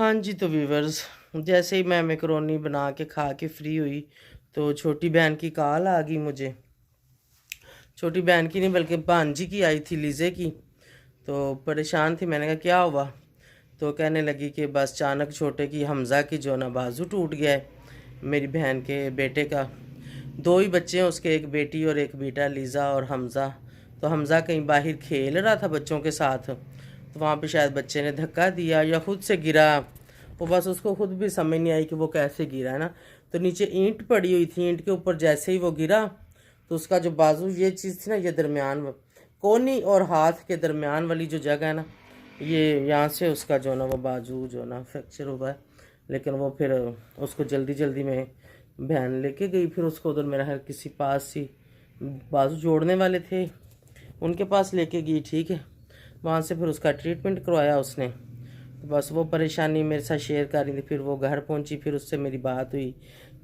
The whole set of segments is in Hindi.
हाँ जी, तो व्यूअर्स, जैसे ही मैं मैकरोनी बना के खा के फ्री हुई तो छोटी बहन की कॉल आ गई मुझे। छोटी बहन की नहीं बल्कि भांजी की आई थी, लीजे की। तो परेशान थी, मैंने कहा क्या हुआ। तो कहने लगी कि बस अचानक छोटे की हमज़ा की जो ना बाजू टूट गया है, मेरी बहन के बेटे का। दो ही बच्चे हैं उसके, एक बेटी और एक बेटा, लीज़ा और हमज़ा। तो हमज़ा कहीं बाहर खेल रहा था बच्चों के साथ, तो वहाँ पे शायद बच्चे ने धक्का दिया या खुद से गिरा। वो बस उसको खुद भी समझ नहीं आई कि वो कैसे गिरा है ना। तो नीचे ईंट पड़ी हुई थी, ईंट के ऊपर जैसे ही वो गिरा तो उसका जो बाजू ये चीज़ थी ना, ये दरमियान कोहनी और हाथ के दरमियान वाली जो जगह है ना, ये यहाँ से उसका जो ना वो बाजू जो ना फ्रैक्चर हुआ है। लेकिन वो फिर उसको जल्दी जल्दी में बहन लेके गई, फिर उसको उधर मेरा है किसी पास ही बाजू जोड़ने वाले थे उनके पास लेके गई, ठीक है। वहाँ से फिर उसका ट्रीटमेंट करवाया उसने। तो बस वो परेशानी मेरे साथ शेयर कर रही थी। फिर वो घर पहुँची, फिर उससे मेरी बात हुई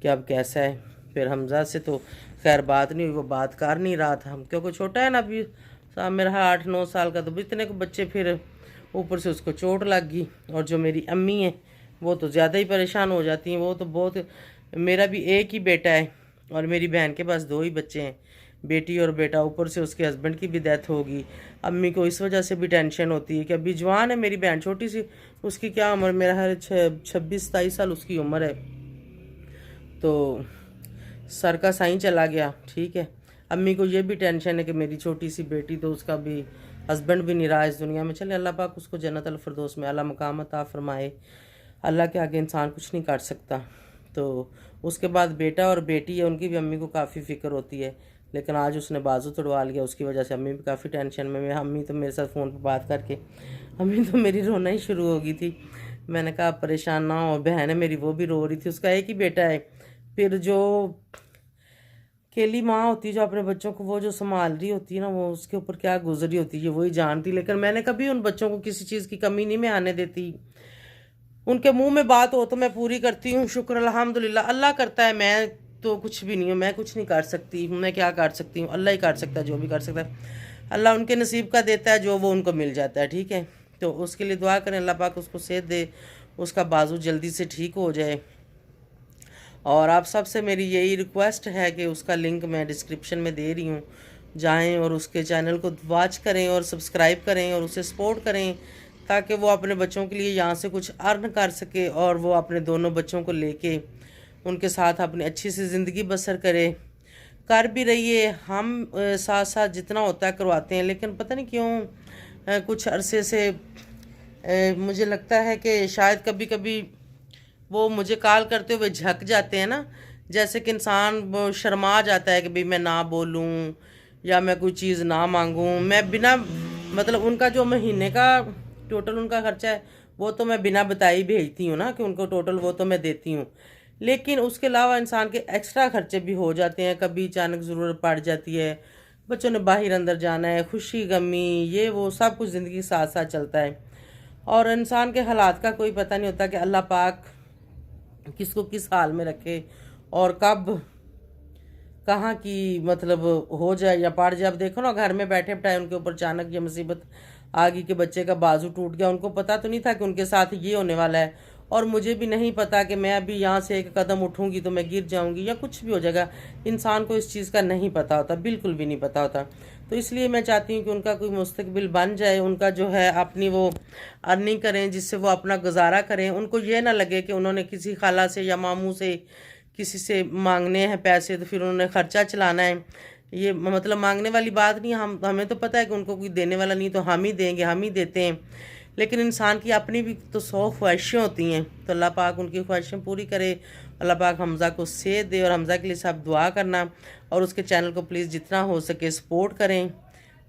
कि अब कैसा है। फिर हमजा से तो खैर बात नहीं हुई, वो बात कर नहीं रहा था हम, क्योंकि छोटा है ना अभी, मेरा 8-9 साल का। तो इतने को बच्चे, फिर ऊपर से उसको चोट लग गई। और जो मेरी अम्मी है वो तो ज़्यादा ही परेशान हो जाती हैं। वो तो बहुत, मेरा भी एक ही बेटा है और मेरी बहन के पास दो ही बच्चे हैं, बेटी और बेटा। ऊपर से उसके हस्बैंड की भी डेथ होगी। अम्मी को इस वजह से भी टेंशन होती है कि अभी जवान है मेरी बहन, छोटी सी, उसकी क्या उम्र, मेरा है 26-27 साल उसकी उम्र है। तो सर का साईं चला गया, ठीक है। अम्मी को ये भी टेंशन है कि मेरी छोटी सी बेटी, तो उसका भी हस्बैंड भी नहीं रहा इस दुनिया में। चले अल्लाह पाक उसको जन्नत अल फिरदौस में आला मकाम अता फरमाए। अल्लाह के आगे इंसान कुछ नहीं कर सकता। तो उसके बाद बेटा और बेटी है, उनकी भी अम्मी को काफ़ी फ़िक्र होती है। लेकिन आज उसने बाजू तोड़वा लिया, उसकी वजह से अम्मी भी काफ़ी टेंशन में। मैं अम्मी तो मेरे साथ फ़ोन पर बात करके, अम्मी तो मेरी रोना ही शुरू हो गई थी। मैंने कहा परेशान ना हो, बहन है मेरी वो भी रो रही थी, उसका एक ही बेटा है। फिर जो अकेली माँ होती है जो अपने बच्चों को वो जो संभाल रही होती है ना, वो उसके ऊपर क्या गुजरी होती है वही जानती। लेकिन मैंने कभी उन बच्चों को किसी चीज़ की कमी नहीं मैं आने देती। उनके मुंह में बात हो तो मैं पूरी करती हूँ, शुक्र अल्हम्दुलिल्लाह। अल्लाह करता है, मैं तो कुछ भी नहीं हूँ, मैं कुछ नहीं कर सकती। मैं क्या कर सकती हूँ, अल्लाह ही कर सकता है जो भी कर सकता है। अल्लाह उनके नसीब का देता है, जो वो उनको मिल जाता है, ठीक है। तो उसके लिए दुआ करें, अल्लाह पाक उसको सेहत दे, उसका बाजू जल्दी से ठीक हो जाए। और आप सबसे मेरी यही रिक्वेस्ट है कि उसका लिंक मैं डिस्क्रिप्शन में दे रही हूँ, जाएं और उसके चैनल को वॉच करें और सब्सक्राइब करें और उसे सपोर्ट करें, ताकि वो अपने बच्चों के लिए यहाँ से कुछ अर्न कर सके और वो अपने दोनों बच्चों को लेके उनके साथ अपनी अच्छी सी ज़िंदगी बसर करे। कर भी रही है, हम साथ साथ जितना होता है करवाते हैं। लेकिन पता नहीं क्यों कुछ अरसे से मुझे लगता है कि शायद कभी कभी वो मुझे कॉल करते हुए झक जाते हैं ना, जैसे कि इंसान वो शर्मा जाता है कि भाई मैं ना बोलूं या मैं कोई चीज़ ना मांगूं। मैं बिना मतलब उनका जो महीने का टोटल उनका खर्चा है वो तो मैं बिना बताई भेजती हूँ ना, कि उनको टोटल वो तो मैं देती हूँ। लेकिन उसके अलावा इंसान के एक्स्ट्रा खर्चे भी हो जाते हैं, कभी अचानक ज़रूरत पड़ जाती है, बच्चों ने बाहर अंदर जाना है, खुशी गमी ये वो सब कुछ ज़िंदगी साथ साथ चलता है। और इंसान के हालात का कोई पता नहीं होता कि अल्लाह पाक किसको किस हाल में रखे और कब कहाँ की मतलब हो जाए या पड़ जाए। अब देखो ना, घर में बैठे बैठाए उनके ऊपर अचानक ये मुसीबत आ गई कि बच्चे का बाजू टूट गया। उनको पता तो नहीं था कि उनके साथ ये होने वाला है, और मुझे भी नहीं पता कि मैं अभी यहाँ से एक कदम उठूँगी तो मैं गिर जाऊँगी या कुछ भी हो जाएगा। इंसान को इस चीज़ का नहीं पता होता, बिल्कुल भी नहीं पता होता। तो इसलिए मैं चाहती हूँ कि उनका कोई मुस्तकबिल बन जाए, उनका जो है अपनी वो अर्निंग करें जिससे वो अपना गुजारा करें। उनको ये ना लगे कि उन्होंने किसी खाला से या मामू से किसी से मांगने हैं पैसे तो फिर उन्होंने ख़र्चा चलाना है। ये मतलब मांगने वाली बात नहीं, हम हमें तो पता है कि उनको कोई देने वाला नहीं, तो हम ही देंगे, हम ही देते हैं। लेकिन इंसान की अपनी भी तो 100 ख्वाहिशें होती हैं, तो अल्लाह पाक उनकी ख्वाहिशें पूरी करे। अल्लाह पाक हमज़ा को सेहत दे, और हमज़ा के लिए सब दुआ करना, और उसके चैनल को प्लीज़ जितना हो सके सपोर्ट करें।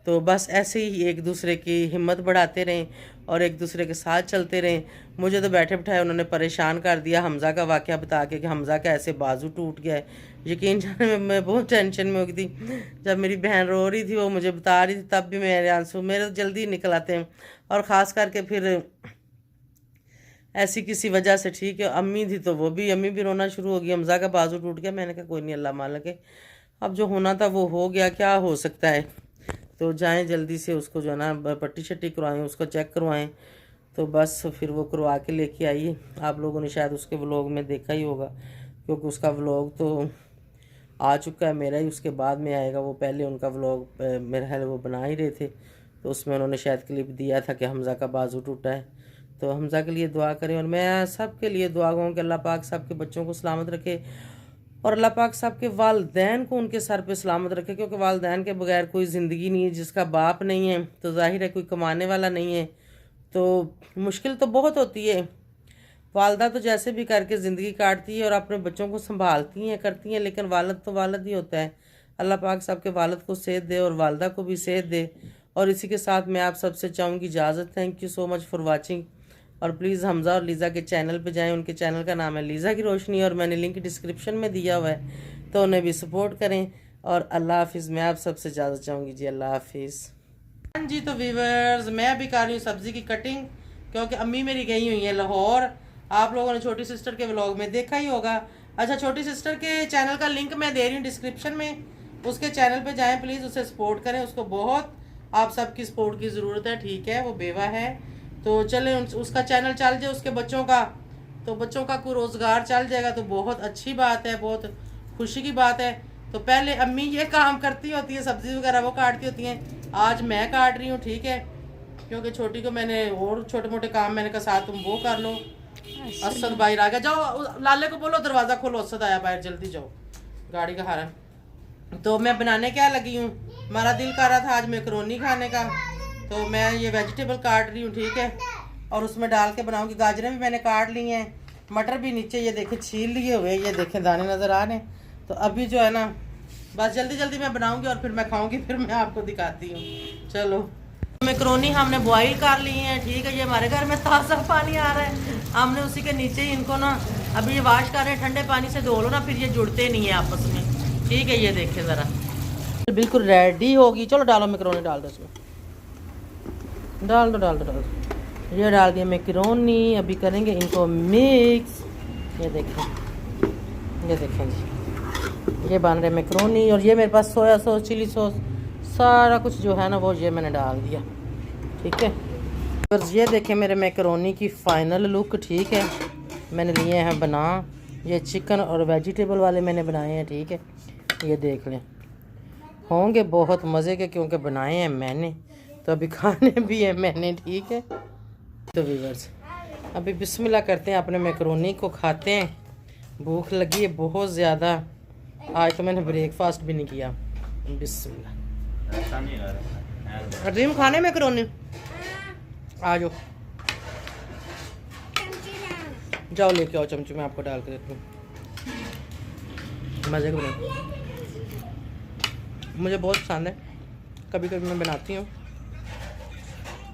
तो बस ऐसे ही एक दूसरे की हिम्मत बढ़ाते रहें और एक दूसरे के साथ चलते रहें। मुझे तो बैठे बिठाए उन्होंने परेशान कर दिया हमज़ा का वाक़या बता के कि हमज़ा का ऐसे बाजू टूट गया है। यकीन जाने में मैं बहुत टेंशन में हो गई थी। जब मेरी बहन रो रही थी, वो मुझे बता रही थी, तब भी मेरे आंसू मेरे तो जल्दी निकल आते हैं। और ख़ास करके फिर ऐसी किसी वजह से, ठीक है, अम्मी थी तो वो भी, अम्मी भी रोना शुरू हो गई, हमज़ा का बाजू टूट गया। मैंने कहा कोई नहीं, अल्लाह मालिक है, अब जो होना था वो हो गया, क्या हो सकता है। तो जाएं जल्दी से उसको जो है ना पट्टी शट्टी करवाएं, उसको चेक करवाएं। तो बस फिर वो करवा के लेके आई है। आप लोगों ने शायद उसके व्लॉग में देखा ही होगा, क्योंकि उसका व्लॉग तो आ चुका है, मेरा ही उसके बाद में आएगा। वो पहले उनका व्लॉग मेरा ख्याल वो बना ही रहे थे, तो उसमें उन्होंने शायद क्लिप दिया था कि हमज़ा का बाजू टूटा है। तो हमज़ा के लिए दुआ करें, और मैं सब के लिए दुआ करूँ कि अल्लाह पाक सब के बच्चों को सलामत रखे, और अल्लाह पाक सब के वालदैन को उनके सर पे सलामत रखे, क्योंकि वालदैन के बगैर कोई ज़िंदगी नहीं है। जिसका बाप नहीं है तो जाहिर है कोई कमाने वाला नहीं है, तो मुश्किल तो बहुत होती है। वालदा तो जैसे भी करके ज़िंदगी काटती है और अपने बच्चों को संभालती हैं, करती हैं, लेकिन वालद तो वालद ही होता है। अल्लाह पाक सबके वालद को सेहत दे और वालदा को भी सेहत दे। और इसी के साथ मैं आप सबसे चाहूँगी इजाज़त। Thank you so much for watching. और प्लीज़ हमज़ा और लीज़ा के चैनल पे जाएं। उनके चैनल का नाम है लीज़ा की रोशनी, और मैंने लिंक डिस्क्रिप्शन में दिया हुआ है, तो उन्हें भी सपोर्ट करें। और अल्लाह हाफिज़। मैं आप सबसे इजाज़त चाहूँगी जी, अल्लाह हाफिज़। हाँ जी, तो व्यूअर्स मैं भी कर रही हूँ सब्ज़ी की कटिंग, क्योंकि अम्मी मेरी गई हुई है लाहौर। आप लोगों ने छोटी सिस्टर के व्लॉग में देखा ही होगा। अच्छा, छोटी सिस्टर के चैनल का लिंक मैं दे रही हूँ डिस्क्रिप्शन में, उसके चैनल पे जाएं प्लीज़, उसे सपोर्ट करें। उसको बहुत आप सबकी सपोर्ट की ज़रूरत है, ठीक है। वो बेवा है, तो चले उसका चैनल चल जाए, उसके बच्चों का, तो बच्चों का कोई रोज़गार चल जाएगा तो बहुत अच्छी बात है, बहुत खुशी की बात है। तो पहले अम्मी ये काम करती होती है, सब्ज़ी वगैरह वो काटती होती हैं, आज मैं काट रही हूँ, ठीक है। क्योंकि छोटी को मैंने और छोटे मोटे काम मैंने कहा साथ तुम वो कर लो। असद बाहर आ गया, जाओ लाले को बोलो दरवाज़ा खोलो, असद आया बाहर, जल्दी जाओ, गाड़ी का हारन। तो मैं बनाने क्या लगी हूँ, हमारा दिल कर रहा था आज मैकरोनी खाने का, तो मैं ये वेजिटेबल काट रही हूँ, ठीक है। और उसमें डाल के बनाऊँगी। गाजरें भी मैंने काट ली हैं, मटर भी नीचे ये देखें छील लिए हुए, ये देखें दाने नज़र आ रहे हैं। तो अभी जो है ना बस जल्दी जल्दी मैं बनाऊँगी और फिर मैं खाऊँगी, फिर मैं आपको दिखाती हूँ। चलो, मैकरोनी हमने बॉईल कर ली है, ठीक है। ये हमारे घर में ताज़ा पानी आ रहा है, हमने उसी के नीचे ही इनको ना अभी ये वाश कर रहे हैं। ठंडे पानी से धो लो ना, फिर ये जुड़ते नहीं है आपस में, ठीक है। ये देखें ज़रा, बिल्कुल रेडी होगी। चलो डालो मैकरोनी, डाल दो इसमें, डाल दो डाल दो डाल दो। ये डाल दिया मैकरोनी, अभी करेंगे इनको मिक्स। ये देखें, ये देखें जी, ये बन रहे मैकरोनी। और ये मेरे पास सोया सॉस, चिली सॉस, सारा कुछ जो है ना वो ये मैंने डाल दिया, ठीक है। और ये देखें मेरे मैकरोनी की फ़ाइनल लुक, ठीक है। मैंने लिए हैं बना, ये चिकन और वेजिटेबल वाले मैंने बनाए हैं, ठीक है। ये देख लें, होंगे बहुत मज़े के, क्योंकि बनाए हैं मैंने, तो अभी खाने भी हैं मैंने, ठीक है। तो व्यूअर्स अभी बिस्मिल्लाह करते हैं, अपने मैकरोनी को खाते हैं। भूख लगी है बहुत ज़्यादा, आज तो मैंने ब्रेकफास्ट भी नहीं किया। बिस्मिल्लाह। ड्रीम खाने मैकरोनी, आ जाओ, जाओ लेके आओ चमचे में, आपको डाल के देती हूँ, मज़े को। मुझे बहुत पसंद है, कभी कभी मैं बनाती हूँ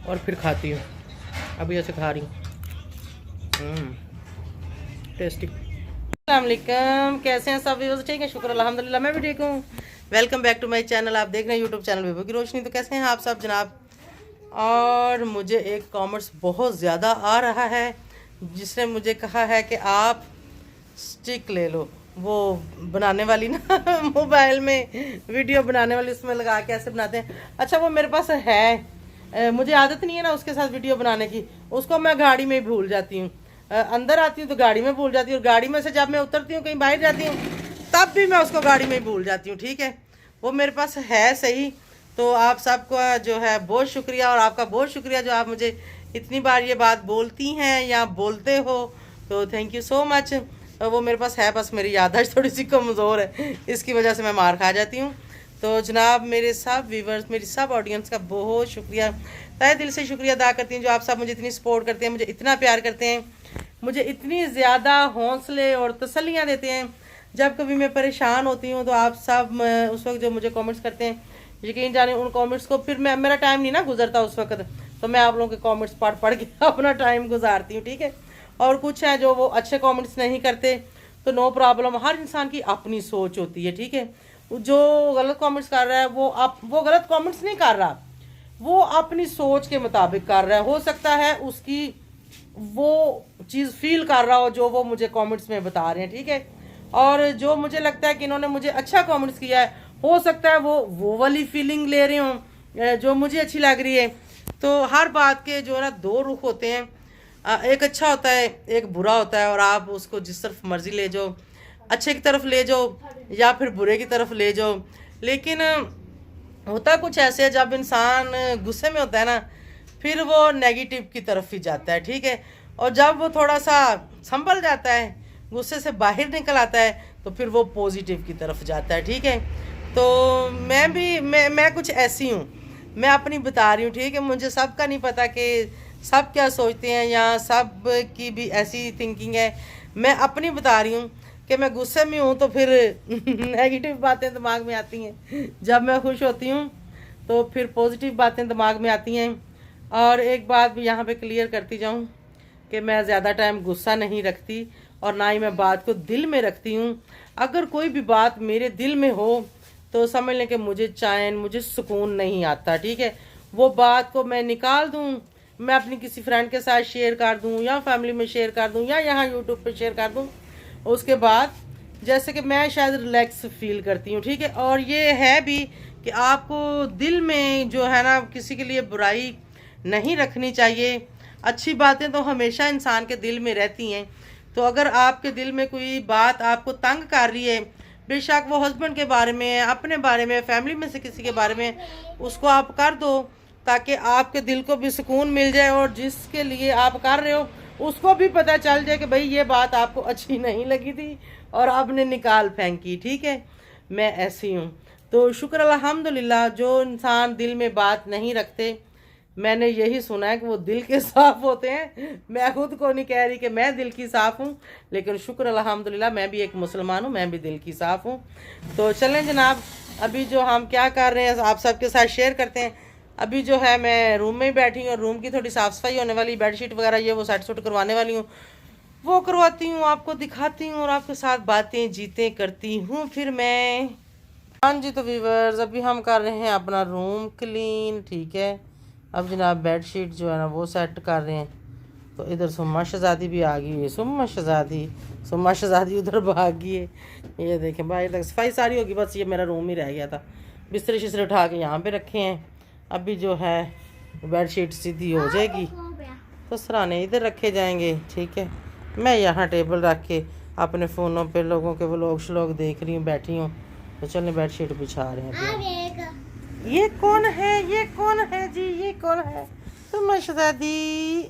और फिर खाती हूँ। अभी ऐसे खा रही हूँ, टेस्टी। अस्सलाम वालेकुम, कैसे हैं सब व्यूअर्स? ठीक है, शुक्र अल्हम्दुलिल्लाह, मैं भी ठीक हूँ। Welcome back to my channel. आप देख रहे हैं यूट्यूब चैनल बेबू की रोशनी। तो कैसे हैं आप सब जनाब? और मुझे एक कमेंट्स बहुत ज़्यादा आ रहा है, जिसने मुझे कहा है कि आप स्टिक ले लो, वो बनाने वाली ना मोबाइल में वीडियो बनाने वाली, उसमें लगा के ऐसे बनाते हैं। अच्छा, वो मेरे पास है, मुझे आदत नहीं है ना उसके साथ वीडियो बनाने की, उसको मैं गाड़ी में भूल जाती हूँ। अंदर आती हूँ तो गाड़ी में भूल जाती हूँ, और गाड़ी में से जब मैं उतरती हूँ कहीं बाहर जाती हूँ तब भी मैं उसको गाड़ी में भूल जाती हूँ, ठीक है। वो मेरे पास है सही। तो आप सबका जो है बहुत शुक्रिया, और आपका बहुत शुक्रिया जो आप मुझे इतनी बार ये बात बोलती हैं या बोलते हो, तो थैंक यू सो मच। वो मेरे पास है, बस मेरी याददाश्त थोड़ी सी कमज़ोर है, इसकी वजह से मैं मार खा जाती हूँ। तो जनाब मेरे सब व्यूवर्स, मेरी सब ऑडियंस का बहुत शुक्रिया, तहे दिल से शुक्रिया अदा करती हूँ, जो आप सब मुझे इतनी सपोर्ट करते हैं, मुझे इतना प्यार करते हैं, मुझे इतनी ज़्यादा हौसले और तसल्लियाँ देते हैं। जब कभी मैं परेशान होती हूँ तो आप सब उस वक्त जो मुझे कमेंट्स करते हैं, यकीन जाने उन कमेंट्स को फिर मेरा टाइम नहीं ना गुजरता उस वक्त, तो मैं आप लोगों के कमेंट्स पढ़ पढ़ के अपना टाइम गुजारती हूँ, ठीक है। और कुछ हैं जो वो अच्छे कमेंट्स नहीं करते, तो नो प्रॉब्लम, हर इंसान की अपनी सोच होती है, ठीक है। जो गलत कमेंट्स कर रहा है वो गलत कमेंट्स नहीं कर रहा, वो अपनी सोच के मुताबिक कर रहा है। हो सकता है उसकी वो चीज़ फील कर रहा हो जो वो मुझे कमेंट्स में बता रहे हैं, ठीक है। और जो मुझे लगता है कि इन्होंने मुझे अच्छा कमेंट्स किया है, हो सकता है वो वाली फीलिंग ले रहे हों जो मुझे अच्छी लग रही है। तो हर बात के जो है ना दो रुख होते हैं, एक अच्छा होता है, एक बुरा होता है, और आप उसको जिस तरफ मर्जी ले जाओ, अच्छे की तरफ ले जाओ या फिर बुरे की तरफ ले जाओ। लेकिन होता कुछ ऐसे है, जब इंसान गुस्से में होता है ना, फिर वो नेगेटिव की तरफ ही जाता है, ठीक है। और जब वो थोड़ा सा संभल जाता है, गुस्से से बाहर निकल आता है, तो फिर वो पॉजिटिव की तरफ जाता है, ठीक है। तो मैं कुछ ऐसी हूँ, मैं अपनी बता रही हूँ, ठीक है। मुझे सबका नहीं पता कि सब क्या सोचते हैं, या सब की भी ऐसी थिंकिंग है। मैं अपनी बता रही हूँ कि मैं गुस्से में हूँ तो फिर नेगेटिव बातें दिमाग में आती हैं, जब मैं खुश होती हूँ तो फिर पॉजिटिव बातें दिमाग में आती हैं। और एक बात भी यहाँ पे क्लियर करती जाऊँ कि मैं ज़्यादा टाइम गुस्सा नहीं रखती, और ना ही मैं बात को दिल में रखती हूँ। अगर कोई भी बात मेरे दिल में हो तो समझ लें कि मुझे चैन, मुझे सुकून नहीं आता, ठीक है। वो बात को मैं निकाल दूँ, मैं अपनी किसी फ्रेंड के साथ शेयर कर दूँ, या फैमिली में शेयर कर दूँ, या यहाँ यूट्यूब पे शेयर कर दूँ, उसके बाद जैसे कि मैं शायद रिलैक्स फील करती हूँ, ठीक है। और ये है भी कि आपको दिल में जो है ना, किसी के लिए बुराई नहीं रखनी चाहिए। अच्छी बातें तो हमेशा इंसान के दिल में रहती हैं। तो अगर आपके दिल में कोई बात आपको तंग कर रही है, बेशक वो हस्बैंड के बारे में, अपने बारे में, फैमिली में से किसी के बारे में, उसको आप कर दो, ताकि आपके दिल को भी सुकून मिल जाए, और जिसके लिए आप कर रहे हो उसको भी पता चल जाए कि भाई ये बात आपको अच्छी नहीं लगी थी और आपने निकाल फेंकी, ठीक है। मैं ऐसी हूँ। तो शुक्र अल्हम्दुलिल्लाह, जो इंसान दिल में बात नहीं रखते, मैंने यही सुना है कि वो दिल के साफ होते हैं। मैं खुद को नहीं कह रही कि मैं दिल की साफ हूँ, लेकिन शुक्र अल्हम्दुलिल्लाह मैं भी एक मुसलमान हूँ, मैं भी दिल की साफ हूँ। तो चलें जनाब, अभी जो हम क्या कर रहे हैं आप सबके साथ शेयर करते हैं। अभी जो है मैं रूम में ही बैठी हूँ, और रूम की थोड़ी साफ़ सफाई होने वाली, बेडशीट वगैरह ये वो सेट सुट करवाने वाली हूँ, वो करवाती हूँ, आपको दिखाती हूँ, और आपके साथ बातें जीतें करती हूँ फिर मैं। हाँ जी, तो व्यूअर्स अभी हम कर रहे हैं अपना रूम क्लीन, ठीक है। अब जनाब बेडशीट जो है ना वो सेट कर रहे हैं। तो इधर सुम्मा शहज़ादी भी आ गई है, सुम्मा शहज़ादी उधर भाग गई है। ये देखें भाई, तक सफाई सारी होगी, बस ये मेरा रूम ही रह गया था। बिस्तरे शिस्तरे उठा के यहाँ पे रखे हैं। अभी जो है बेडशीट सीधी हो जाएगी तो सराने इधर रखे जाएंगे, ठीक है। मैं यहाँ टेबल रख के अपने फ़ोनों पे लोगों के व्लॉग श्लॉग देख रही हूँ, बैठी हूँ। तो चलने बेडशीट बिछा रहे हैं। ये कौन है, ये कौन है जी, ये कौन है? सुम्मा शहज़ादी।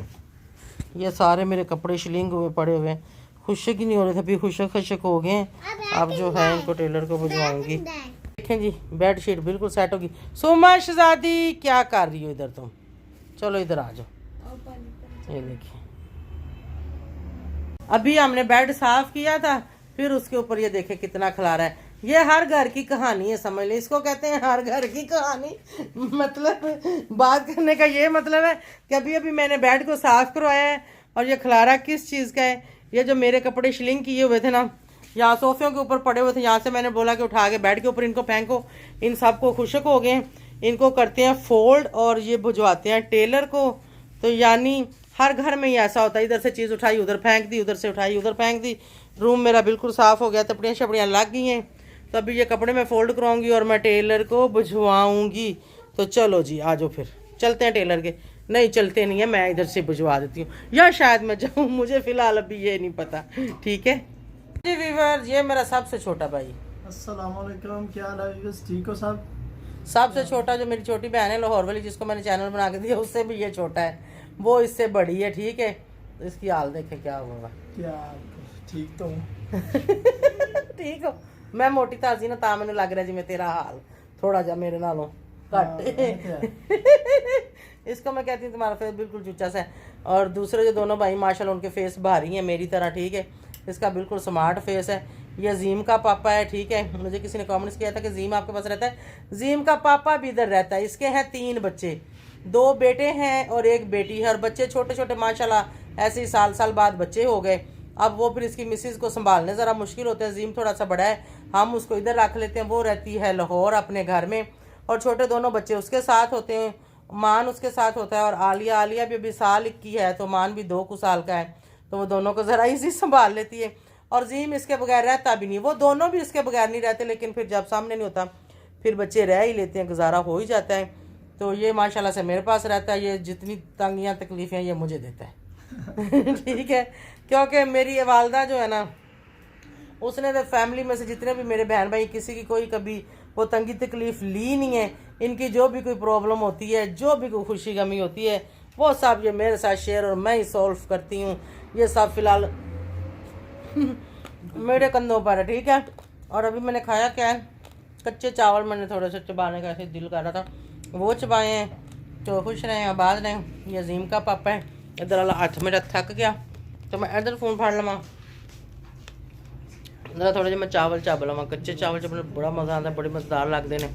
ये सारे मेरे कपड़े शिलिंग हुए पड़े हुए हैं, खुशक ही नहीं हो रहे थे, अभी खुशक खशक हो गए हैं। अब जो है इनको टेलर को भिजवाऊंगी। देखें जी, बेड शीट बिल्कुल सेट होगी। सुम्मा शहज़ादी क्या कर रही हो इधर तुम? चलो इधर आ जाओ। ये देखिए, अभी हमने बेड साफ किया था, फिर उसके ऊपर ये देखे कितना खिलारा है। ये हर घर की कहानी है, समझ ले, इसको कहते हैं हर घर की कहानी। मतलब बात करने का ये मतलब है कि अभी अभी मैंने बेड को साफ करवाया है, और ये खिलारा किस चीज़ का है? ये जो मेरे कपड़े शिलिंग किए हुए थे ना, यहाँ सोफियों के ऊपर पड़े हुए थे, यहाँ से मैंने बोला कि उठा के बेड के ऊपर इनको फेंको। इन सब को खुशक हो गए, इनको करते हैं फोल्ड और ये भिजवाते हैं टेलर को। तो यानी हर घर में ही ऐसा होता है, इधर से चीज़ उठाई उधर फेंक दी, उधर से उठाई उधर फेंक दी। रूम मेरा बिल्कुल साफ़ हो गया, तपड़ियाँ शपड़ियाँ लग गई हैं। तो अभी ये कपड़े मैं फ़ोल्ड करवाऊँगी और मैं टेलर को भिजवाऊँगी। तो चलो जी, आ जाओ फिर चलते हैं टेलर के। नहीं चलते नहीं है, मैं इधर से भिजवा देती हूँ, या शायद मैं जाऊँ, मुझे फ़िलहाल अभी ये नहीं पता, ठीक है जी। वीवर, ये मेरा सबसे छोटा भाई। अस्सलाम वालेकुम, क्या हाल है? ठीक हो सब? सबसे छोटा जो मेरी छोटी बहन है लाहौर वाली, जिसको मैंने चैनल बना के दिया, उससे भी ये छोटा है, वो इससे बड़ी है, ठीक है। तो इसकी हाल देखें क्या होगा। क्या ठीक तो ठीक हो, मैं मोटी ताजी ना, ता मैंने लग रहा जी मैं तेरा हाल थोड़ा जा मेरे नालों घट। इसको मैं कहती हूँ तुम्हारा फेस बिल्कुल चुच्चा सा है। और दूसरे जो दोनों भाई माशाल्लाह उनके फेस भारी हैं मेरी तरह, ठीक है। इसका बिल्कुल स्मार्ट फेस है। ये जीम का पापा है, ठीक है। मुझे किसी ने कमेंट्स किया था कि जीम आपके पास रहता है। जीम का पापा भी इधर रहता है। इसके हैं 3 बच्चे, 2 बेटे हैं और 1 बेटी है। और बच्चे छोटे छोटे माशाल्लाह, ऐसे ही साल बाद बच्चे हो गए। अब वो फिर इसकी मिसिज़ को संभालने ज़रा मुश्किल होता है। जीम थोड़ा सा बड़ा है, हम उसको इधर रख लेते हैं, वो रहती है लाहौर अपने घर में। और छोटे दोनों बच्चे उसके साथ होते हैं, मान उसके साथ होता है। और आलिया भी अभी साल की है, तो मान भी 2 साल का है। तो वो दोनों को ज़रा इसी संभाल लेती है। और जीम इसके बगैर रहता भी नहीं, वो दोनों भी इसके बगैर नहीं रहते। लेकिन फिर जब सामने नहीं होता फिर बच्चे रह ही लेते हैं, गुजारा हो ही जाता है। तो ये माशाल्लाह से मेरे पास रहता है। ये जितनी तंगियाँ तकलीफ़ें ये मुझे देता है। ठीक है, क्योंकि मेरी ये वालदा जो है ना, उसने तो फैमिली में से जितने भी मेरे बहन भाई किसी की कोई कभी वो तंगी तकलीफ ली नहीं है। इनकी जो भी कोई प्रॉब्लम होती है, जो भी कोई खुशी गमी होती है, वो सब ये मेरे साथ शेयर और मैं ही सॉल्व करती हूँ। ये सब फिलहाल मेरे कंधों पर है, ठीक है। और अभी मैंने खाया क्या है, कच्चे चावल मैंने थोड़े से चबाने का ऐसे दिल कर रहा था, वो चबाए हैं। तो खुश रहें, आबाद रहें। ये अजीम का पापा है, इधर वाला हाथ मेरा थक गया तो मैं इधर फ़ोन फाड़ लवा, जरा थोड़े ਜਿਹੇ मैं चावल चब लवा। कच्चे चावल चबने बड़ा मज़ा आता है, बड़े मज़ेदार लगते हैं।